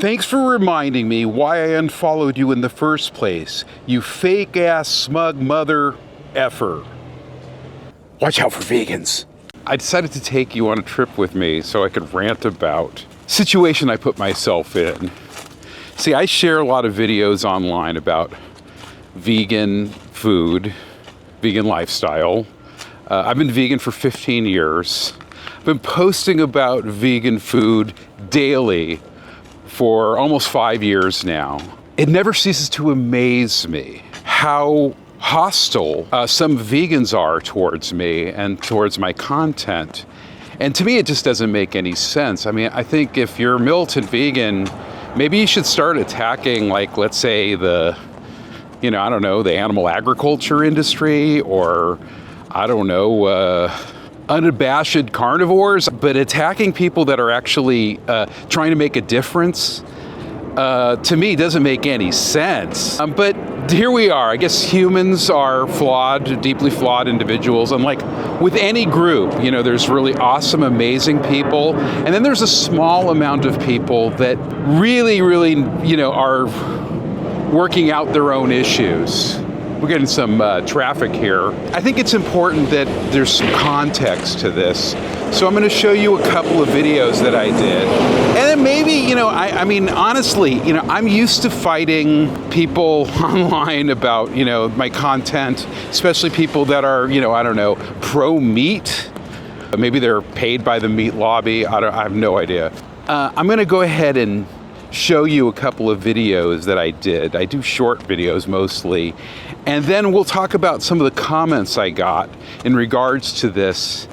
Thanks for reminding me why I unfollowed you in the first place, you fake-ass smug mother effer. Watch out for vegans. I decided to take you on a trip with me so I could rant about situation I put myself in. See, I share a lot of videos online about vegan food, vegan lifestyle. I've been vegan for 15 years. I've been posting about vegan food daily for almost 5 years now. It never ceases to amaze me how hostile some vegans are towards me and towards my content. And to me, it just doesn't make any sense. I mean, I think if you're a militant vegan, maybe you should start attacking, like, let's say the animal agriculture industry, or, I don't know, unabashed carnivores, but attacking people that are actually trying to make a difference, to me, doesn't make any sense. But here we are. I guess humans are flawed, deeply flawed individuals. And like with any group, there's really awesome, amazing people. And then there's a small amount of people that really, are working out their own issues. We're getting some traffic here. I think it's important that there's some context to this. So I'm going to show you a couple of videos that I did. And then maybe, honestly, I'm used to fighting people online about, my content, especially people that are, pro-meat. Maybe they're paid by the meat lobby. I have no idea. I'm going to go ahead and show you a couple of videos that I did. I do short videos mostly. And then we'll talk about some of the comments I got in regards to this.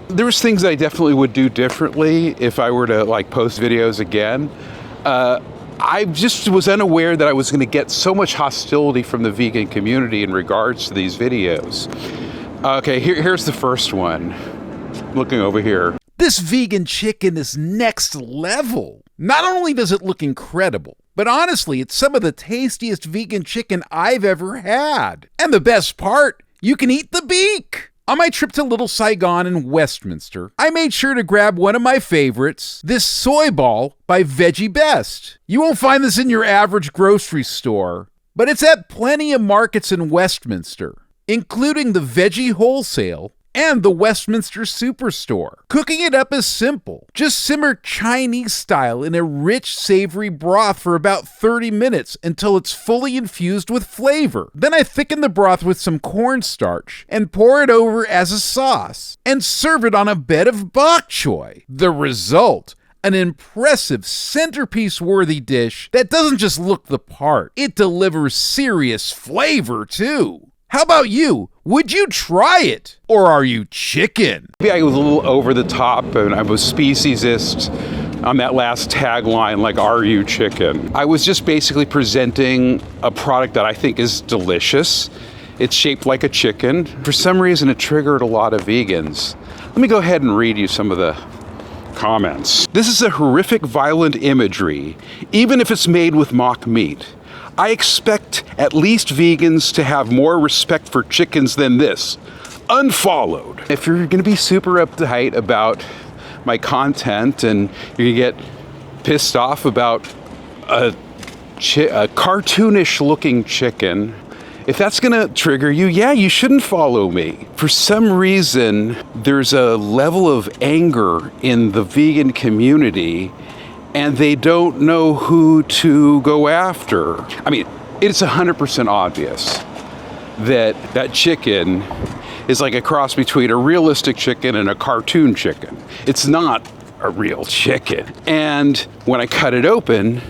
There was things I definitely would do differently if I were to post videos again. I just was unaware that I was going to get so much hostility from the vegan community in regards to these videos. Okay, here's the first one. I'm looking over here. This vegan chicken is next level. Not only does it look incredible, but honestly, it's some of the tastiest vegan chicken I've ever had. And the best part, you can eat the beak. On my trip to Little Saigon in Westminster, I made sure to grab one of my favorites, this soy ball by Veggie Best. You won't find this in your average grocery store, but it's at plenty of markets in Westminster, including the Veggie Wholesale and the Westminster Superstore. Cooking it up is simple. Just simmer Chinese style in a rich, savory broth for about 30 minutes until it's fully infused with flavor. Then I thicken the broth with some cornstarch and pour it over as a sauce and serve it on a bed of bok choy. The result: an impressive centerpiece-worthy dish that doesn't just look the part, it delivers serious flavor too. How about you? Would you try it? Or are you chicken? Maybe I was a little over the top and I was speciesist on that last tagline, like, are you chicken? I was just basically presenting a product that I think is delicious. It's shaped like a chicken. For some reason, it triggered a lot of vegans. Let me go ahead and read you some of the comments. This is a horrific, violent imagery, even if it's made with mock meat. I expect at least vegans to have more respect for chickens than this. Unfollowed. If you're going to be super uptight about my content and you're going to get pissed off about a cartoonish looking chicken, if that's going to trigger you, yeah, you shouldn't follow me. For some reason, there's a level of anger in the vegan community and they don't know who to go after. I mean, it's 100% obvious that that chicken is like a cross between a realistic chicken and a cartoon chicken. It's not a real chicken. And when I cut it open,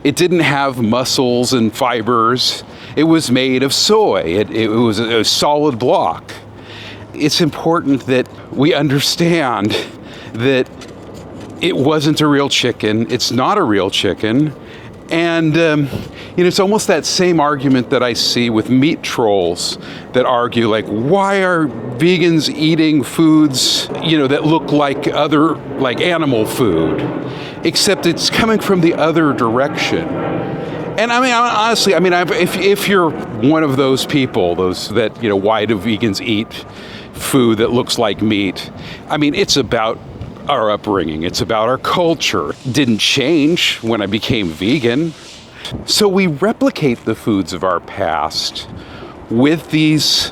it didn't have muscles and fibers. It was made of soy. It was a solid block. It's important that we understand that it wasn't a real chicken. It's not a real chicken. And, it's almost that same argument that I see with meat trolls that argue, like, why are vegans eating foods, that look like animal food? Except it's coming from the other direction. And I mean, honestly, if you're one of those people, those that, why do vegans eat food that looks like meat? I mean, it's about our upbringing. It's about our culture. It didn't change when I became vegan. So we replicate the foods of our past with these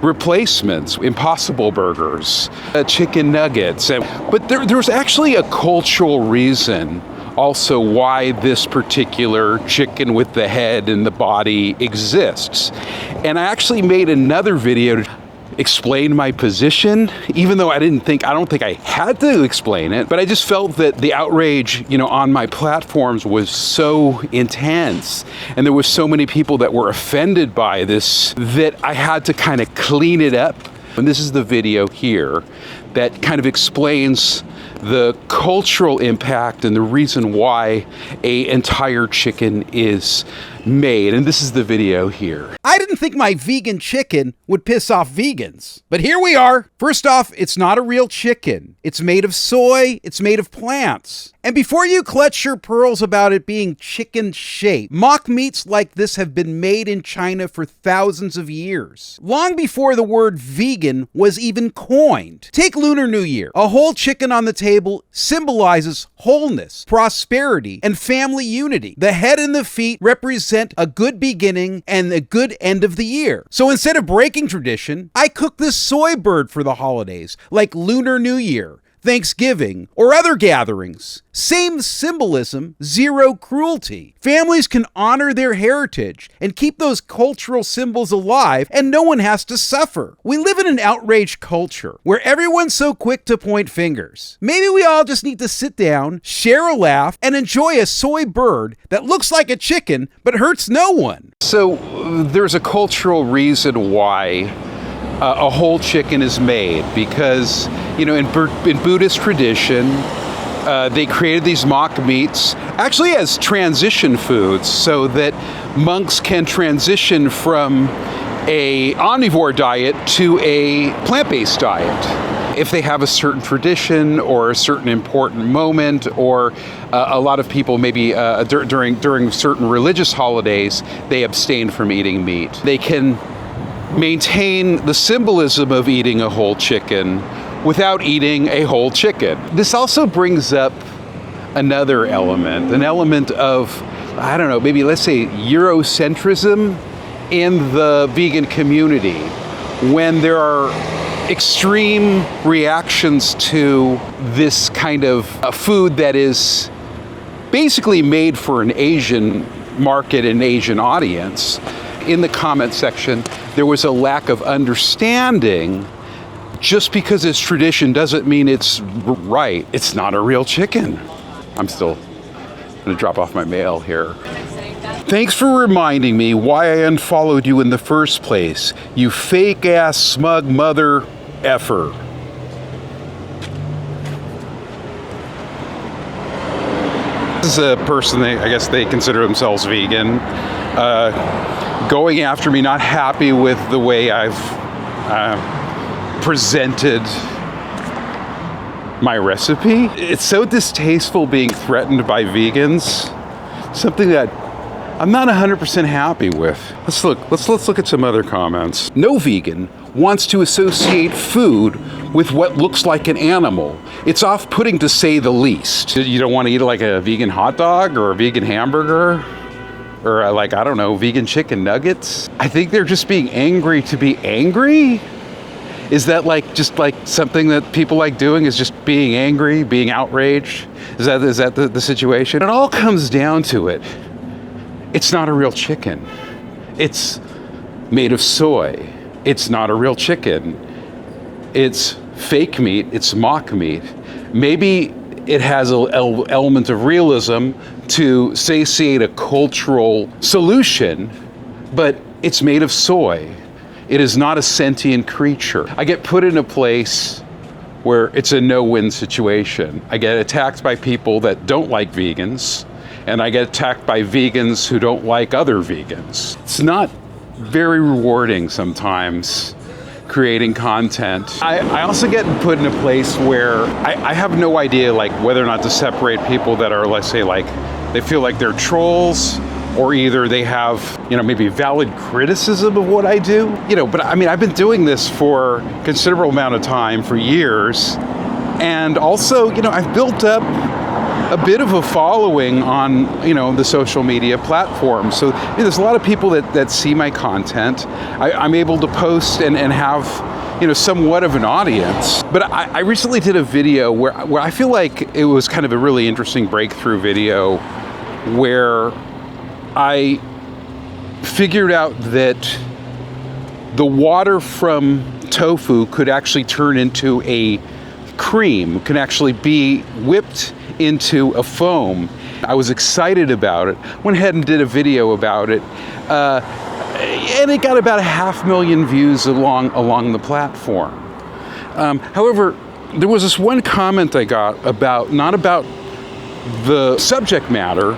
replacements, Impossible Burgers, chicken nuggets. But there's actually a cultural reason also why this particular chicken with the head and the body exists. And I actually made another video to explain my position, even though I don't think I had to explain it, but I just felt that the outrage, on my platforms was so intense, and there was so many people that were offended by this that I had to kind of clean it up. And this is the video here that kind of explains the cultural impact and the reason why an entire chicken is made. And this is the video here. I didn't think my vegan chicken would piss off vegans, but here we are. First off, it's not a real chicken. It's made of soy, it's made of plants. And before you clutch your pearls about it being chicken-shaped, mock meats like this have been made in China for thousands of years, long before the word vegan was even coined. Take Lunar New Year. A whole chicken on the table symbolizes wholeness, prosperity, and family unity. The head and the feet represent a good beginning and a good end of the year. So instead of breaking tradition, I cook this soy bird for the holidays, like Lunar New Year, Thanksgiving, or other gatherings. Same symbolism, zero cruelty. Families can honor their heritage and keep those cultural symbols alive, and no one has to suffer. We live in an outraged culture where everyone's so quick to point fingers. Maybe we all just need to sit down, share a laugh, and enjoy a soy bird that looks like a chicken but hurts no one. So there's a cultural reason why a whole chicken is made, because in Buddhist tradition they created these mock meats actually as transition foods so that monks can transition from a omnivore diet to a plant-based diet. If they have a certain tradition or a certain important moment, or a lot of people maybe during certain religious holidays, they abstain from eating meat. They can maintain the symbolism of eating a whole chicken without eating a whole chicken. This also brings up another element, an element of, I don't know, maybe let's say Eurocentrism in the vegan community, when there are extreme reactions to this kind of food that is basically made for an Asian market and Asian audience. In the comment section, there was a lack of understanding. Just because it's tradition doesn't mean it's right. It's not a real chicken. I'm still gonna drop off my mail here. Thanks for reminding me why I unfollowed you in the first place, you fake ass smug mother effer. This is a person, I guess they consider themselves vegan, going after me, not happy with the way I've presented my recipe. It's so distasteful being threatened by vegans, something that I'm not 100% happy with. Let's look at some other comments. No vegan wants to associate food with what looks like an animal. It's off-putting to say the least. You don't want to eat like a vegan hot dog or a vegan hamburger? Or I don't know, vegan chicken nuggets? I think they're just being angry to be angry? Is that just something that people like doing, is just being angry, being outraged? Is that the situation? It all comes down to it. It's not a real chicken. It's made of soy. It's not a real chicken. It's fake meat. It's mock meat. Maybe it has an element of realism to satiate a cultural solution, but it's made of soy. It is not a sentient creature. I get put in a place where it's a no-win situation. I get attacked by people that don't like vegans, and I get attacked by vegans who don't like other vegans. It's not very rewarding sometimes creating content. I also get put in a place where I have no idea whether or not to separate people that are, let's say, they feel like they're trolls, or either they have, maybe valid criticism of what I do. But I've been doing this for a considerable amount of time, for years, And also, I've built up a bit of a following on, the social media platforms. So there's a lot of people that see my content. I'm able to post and have, somewhat of an audience. But I recently did a video where I feel like it was kind of a really interesting breakthrough video where I figured out that the water from tofu could actually turn into a cream, can actually be whipped into a foam. I was excited about it, went ahead and did a video about it, and it got about 500,000 views along the platform. However, there was this one comment I got not about the subject matter,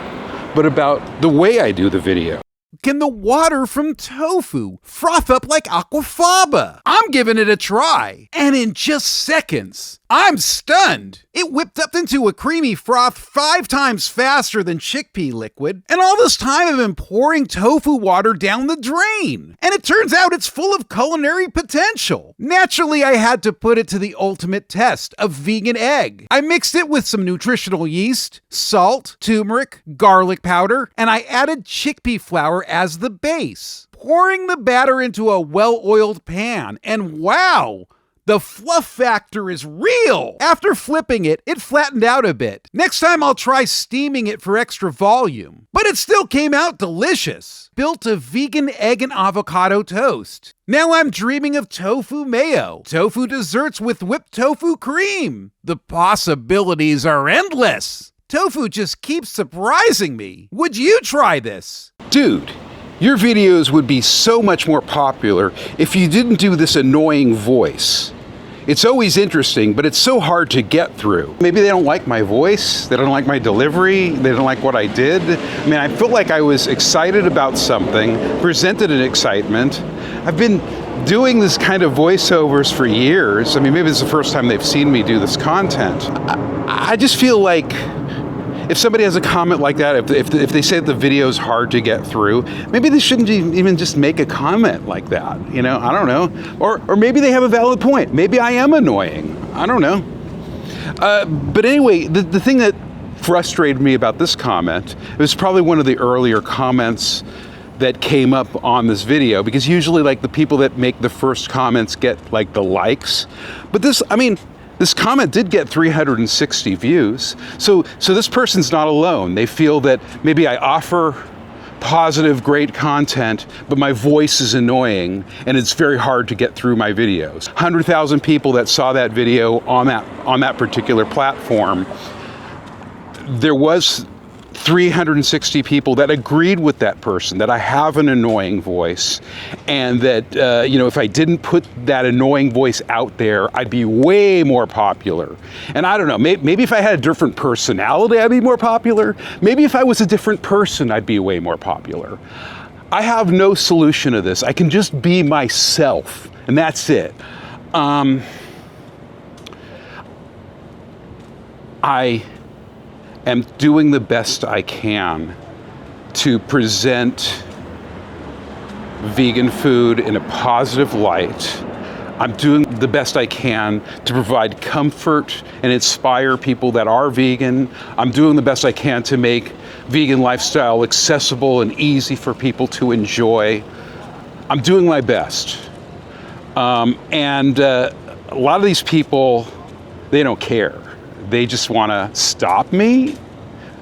but about the way I do the video. Can the water from tofu froth up like aquafaba? I'm giving it a try, and in just seconds, I'm stunned. It whipped up into a creamy froth 5 times faster than chickpea liquid, and all this time I've been pouring tofu water down the drain. And it turns out it's full of culinary potential. Naturally, I had to put it to the ultimate test, a vegan egg. I mixed it with some nutritional yeast, salt, turmeric, garlic powder, and I added chickpea flour as the base. Pouring the batter into a well-oiled pan, and wow! The fluff factor is real! After flipping it, it flattened out a bit. Next time I'll try steaming it for extra volume. But it still came out delicious. Built a vegan egg and avocado toast. Now I'm dreaming of tofu mayo, tofu desserts with whipped tofu cream. The possibilities are endless. Tofu just keeps surprising me. Would you try this? Dude, your videos would be so much more popular if you didn't do this annoying voice. It's always interesting, but it's so hard to get through. Maybe they don't like my voice, they don't like my delivery, they don't like what I did. I mean, I felt like I was excited about something, presented an excitement. I've been doing this kind of voiceovers for years. I mean, maybe it's the first time they've seen me do this content. I just feel like if somebody has a comment like that, if they say that the video is hard to get through, maybe they shouldn't even just make a comment like that. I don't know. Or maybe they have a valid point. Maybe I am annoying. I don't know. But anyway, the thing that frustrated me about this comment, it was probably one of the earlier comments that came up on this video, because usually like the people that make the first comments get like the likes. But this comment did get 360 views. So this person's not alone. They feel that maybe I offer positive, great content, but my voice is annoying and it's very hard to get through my videos. 100,000 people that saw that video on that particular platform. There was 360 people that agreed with that person, that I have an annoying voice, and that, if I didn't put that annoying voice out there, I'd be way more popular. And I don't know, maybe if I had a different personality, I'd be more popular. Maybe if I was a different person, I'd be way more popular. I have no solution to this. I can just be myself, and that's it. I am doing the best I can to present vegan food in a positive light. I'm doing the best I can to provide comfort and inspire people that are vegan. I'm doing the best I can to make vegan lifestyle accessible and easy for people to enjoy. I'm doing my best. And a lot of these people, they don't care. They just want to stop me.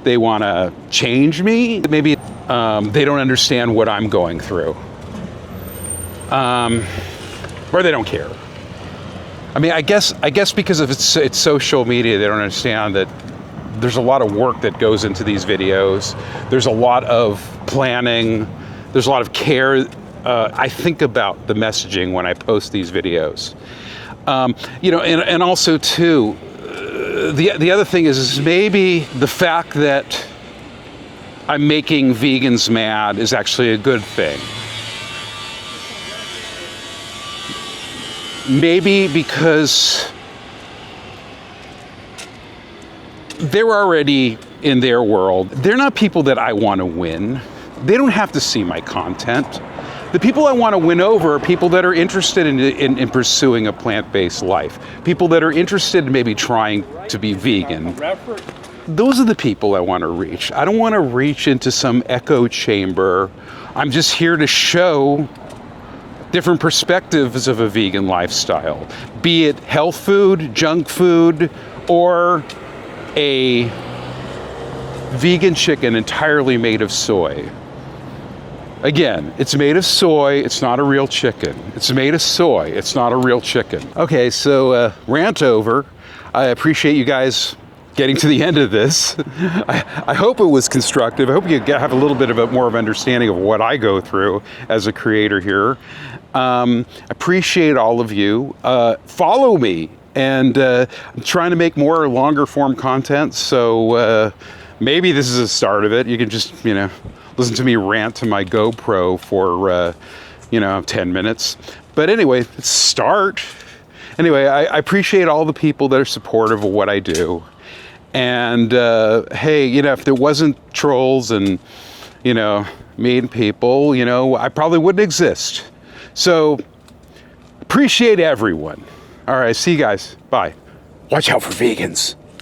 They want to change me. Maybe they don't understand what I'm going through. Or they don't care. I mean, I guess because of it's social media, they don't understand that there's a lot of work that goes into these videos. There's a lot of planning. There's a lot of care. I think about the messaging when I post these videos. And also too, the other thing is maybe the fact that I'm making vegans mad is actually a good thing. Maybe because they're already in their world. They're not people that I want to win. They don't have to see my content. The people I want to win over are people that are interested in pursuing a plant-based life. People that are interested in maybe trying to be vegan. Those are the people I want to reach. I don't want to reach into some echo chamber. I'm just here to show different perspectives of a vegan lifestyle, be it health food, junk food, or a vegan chicken entirely made of soy. Again, it's made of soy, it's not a real chicken. It's made of soy, it's not a real chicken. Okay, so rant over. I appreciate you guys getting to the end of this. I hope it was constructive. I hope you have a little bit of more of an understanding of what I go through as a creator here. Appreciate all of you. Follow me, and I'm trying to make more longer form content, so maybe this is the start of it. You can just, listen to me rant to my GoPro for, 10 minutes. But anyway, let's start. Anyway, I appreciate all the people that are supportive of what I do. And hey, if there wasn't trolls and, mean people, I probably wouldn't exist. So, appreciate everyone. All right, see you guys. Bye. Watch out for vegans.